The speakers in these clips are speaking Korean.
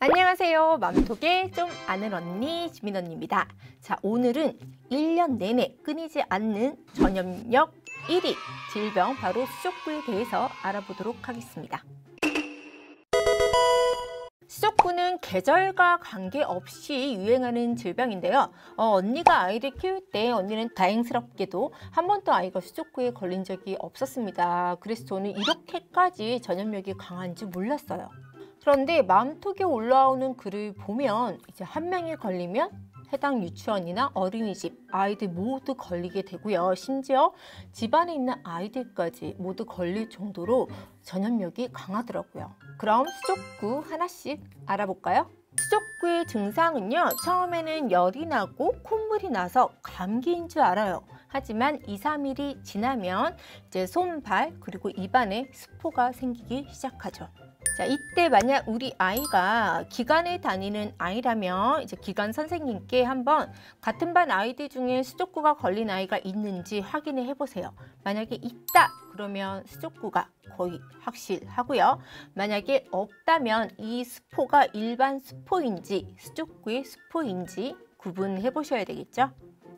안녕하세요. 맘속에 좀 아는 언니 지민 언니입니다. 자, 오늘은 1년 내내 끊이지 않는 전염력 1위 질병 바로 수족구에 대해서 알아보도록 하겠습니다. 수족구는 계절과 관계없이 유행하는 질병인데요. 언니가 아이를 키울 때 언니는 다행스럽게도 한 번도 아이가 수족구에 걸린 적이 없었습니다. 그래서 저는 이렇게까지 전염력이 강한지 몰랐어요. 그런데 맘톡에 올라오는 글을 보면 이제 한 명이 걸리면 해당 유치원이나 어린이집 아이들 모두 걸리게 되고요. 심지어 집안에 있는 아이들까지 모두 걸릴 정도로 전염력이 강하더라고요. 그럼 수족구 하나씩 알아볼까요? 수족구의 증상은요, 처음에는 열이 나고 콧물이 나서 감기인 줄 알아요. 하지만 2, 3일이 지나면 이제 손, 발, 그리고 입안에 스포가 생기기 시작하죠. 자, 이때 만약 우리 아이가 기관에 다니는 아이라면 이제 기관 선생님께 한번 같은 반 아이들 중에 수족구가 걸린 아이가 있는지 확인을 해보세요. 만약에 있다 그러면 수족구가 거의 확실하고요. 만약에 없다면 이 스포가 일반 스포인지 수족구의 스포인지 구분해 보셔야 되겠죠.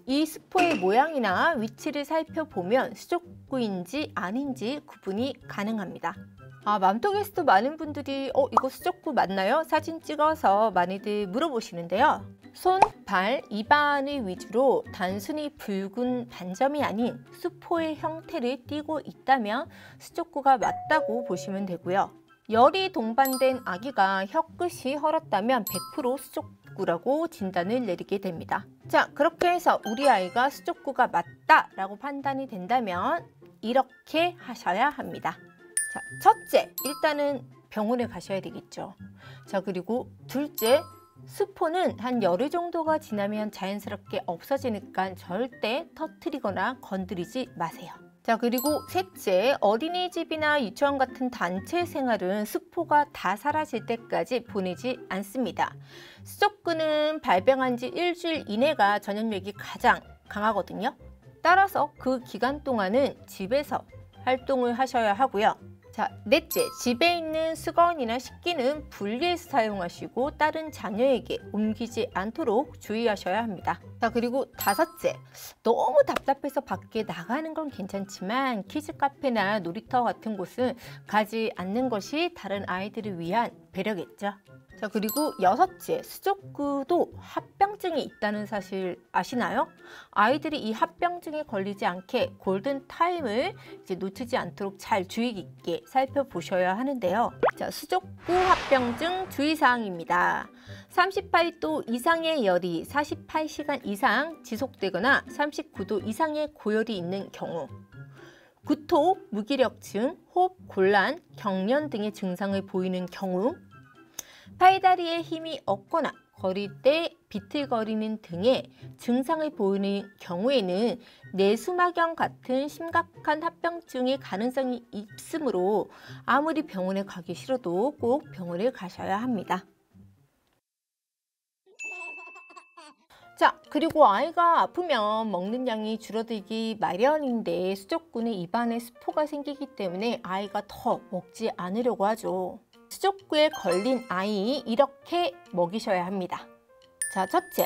이 스포의 모양이나 위치를 살펴보면 수족구인지 아닌지 구분이 가능합니다. 맘톡에서도 많은 분들이 이거 수족구 맞나요? 사진 찍어서 많이들 물어보시는데요. 손, 발, 입안을 위주로 단순히 붉은 반점이 아닌 수포의 형태를 띠고 있다면 수족구가 맞다고 보시면 되고요. 열이 동반된 아기가 혀끝이 헐었다면 100% 수족구라고 진단을 내리게 됩니다. 자, 그렇게 해서 우리 아이가 수족구가 맞다라고 판단이 된다면 이렇게 하셔야 합니다. 자, 첫째, 일단은 병원에 가셔야 되겠죠. 자, 그리고 둘째, 스포는 한 열흘 정도가 지나면 자연스럽게 없어지니까 절대 터뜨리거나 건드리지 마세요. 자, 그리고 셋째, 어린이집이나 유치원 같은 단체 생활은 스포가 다 사라질 때까지 보내지 않습니다. 수족구는 발병한 지 일주일 이내가 전염력이 가장 강하거든요. 따라서 그 기간 동안은 집에서 활동을 하셔야 하고요. 자, 넷째, 집에 있는 수건이나 식기는 분리해서 사용하시고 다른 자녀에게 옮기지 않도록 주의하셔야 합니다. 자, 그리고 다섯째, 너무 답답해서 밖에 나가는 건 괜찮지만 키즈 카페나 놀이터 같은 곳은 가지 않는 것이 다른 아이들을 위한 배려겠죠. 자, 그리고 여섯째, 수족구도 합병증이 있다는 사실 아시나요? 아이들이 이 합병증에 걸리지 않게 골든타임을 이제 놓치지 않도록 잘 주의 깊게 살펴보셔야 하는데요. 자, 수족구 합병증 주의사항입니다. 38도 이상의 열이 48시간 이상 지속되거나 39도 이상의 고열이 있는 경우, 구토, 무기력증, 호흡 곤란, 경련 등의 증상을 보이는 경우, 팔다리에 힘이 없거나 걸을 때 비틀거리는 등의 증상을 보이는 경우에는 뇌수막염 같은 심각한 합병증의 가능성이 있으므로 아무리 병원에 가기 싫어도 꼭 병원에 가셔야 합니다. 자, 그리고 아이가 아프면 먹는 양이 줄어들기 마련인데 수족구는 입안에 스포가 생기기 때문에 아이가 더 먹지 않으려고 하죠. 수족구에 걸린 아이 이렇게 먹이셔야 합니다. 자, 첫째,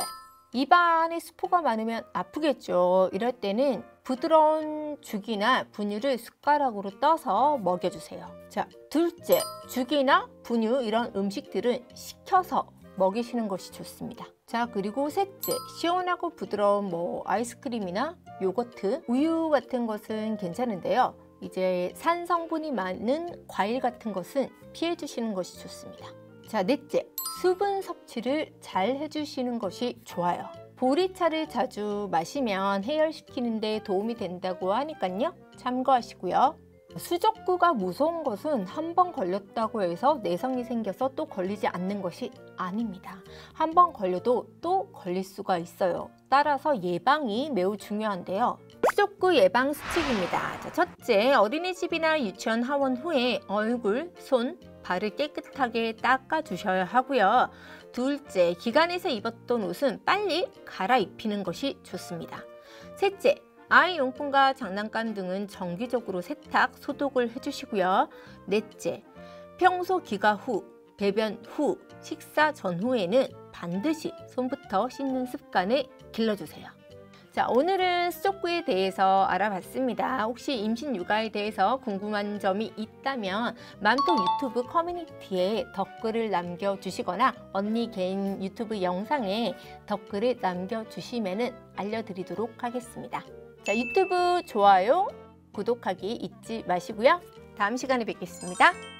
입안에 스포가 많으면 아프겠죠. 이럴 때는 부드러운 죽이나 분유를 숟가락으로 떠서 먹여주세요. 자, 둘째, 죽이나 분유 이런 음식들은 식혀서 먹이시는 것이 좋습니다. 자, 그리고 셋째, 시원하고 부드러운 아이스크림이나 요거트, 우유 같은 것은 괜찮은데요. 이제 산 성분이 많은 과일 같은 것은 피해 주시는 것이 좋습니다. 자, 넷째, 수분 섭취를 잘 해주시는 것이 좋아요. 보리차를 자주 마시면 해열시키는 데 도움이 된다고 하니까요. 참고하시고요. 수족구가 무서운 것은 한 번 걸렸다고 해서 내성이 생겨서 또 걸리지 않는 것이 아닙니다. 한 번 걸려도 또 걸릴 수가 있어요. 따라서 예방이 매우 중요한데요. 수족구 예방 수칙입니다. 자, 첫째, 어린이집이나 유치원 하원 후에 얼굴, 손, 발을 깨끗하게 닦아주셔야 하고요. 둘째, 기관에서 입었던 옷은 빨리 갈아입히는 것이 좋습니다. 셋째, 아이 용품과 장난감 등은 정기적으로 세탁, 소독을 해주시고요. 넷째, 평소 귀가 후 배변 후, 식사 전후에는 반드시 손부터 씻는 습관을 길러주세요. 자, 오늘은 수족구에 대해서 알아봤습니다. 혹시 임신 육아에 대해서 궁금한 점이 있다면 맘톡 유튜브 커뮤니티에 댓글을 남겨주시거나 언니 개인 유튜브 영상에 댓글을 남겨주시면 알려드리도록 하겠습니다. 자, 유튜브 좋아요, 구독하기 잊지 마시고요. 다음 시간에 뵙겠습니다.